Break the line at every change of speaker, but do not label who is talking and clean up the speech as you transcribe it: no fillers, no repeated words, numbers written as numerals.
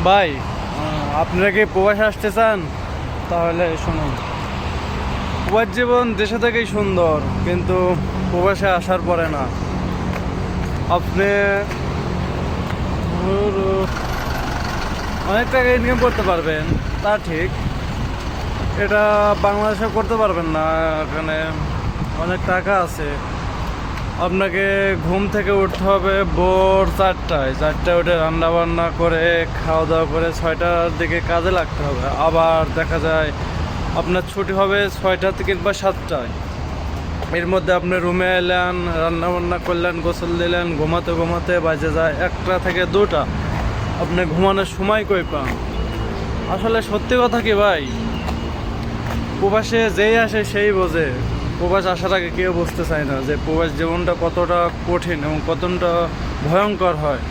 ভাই, আপনারা কি প্রবাসে আসতে চান? তাহলে শুনুন, প্রবাস জীবন দেশে থেকেই সুন্দর, কিন্তু প্রবাসে আসার পরে না। আপনি অনেক টাকা ইনকাম করতে পারবেন, তা ঠিক। এটা বাংলাদেশে করতে পারবেন না। এখানে অনেক টাকা আছে। আপনাকে ঘুম থেকে উঠতে হবে ভোর 4টায় উঠে রান্না বান্না করে খাওয়া দাওয়া করে 6টার দিকে কাজে লাগতে হবে। আবার দেখা যায় আপনার ছুটি হবে 6টা থেকে কিংবা 7টায়। এর মধ্যে আপনি রুমে এলেন, রান্না বান্না করলেন, গোসল দিলেন, ঘুমাতে ঘুমাতে বাজে যায় 1টা থেকে 2টা। আপনি ঘুমানোর সময় কই পান? আসলে সত্যি কথা কি ভাই, প্রবাসে যেই আসে সেই বোঝে। প্রবাস আসার আগে কেউ বুঝতে চায় না যে প্রবাস জীবনটা কতটা কঠিন এবং কতটা ভয়ঙ্কর হয়।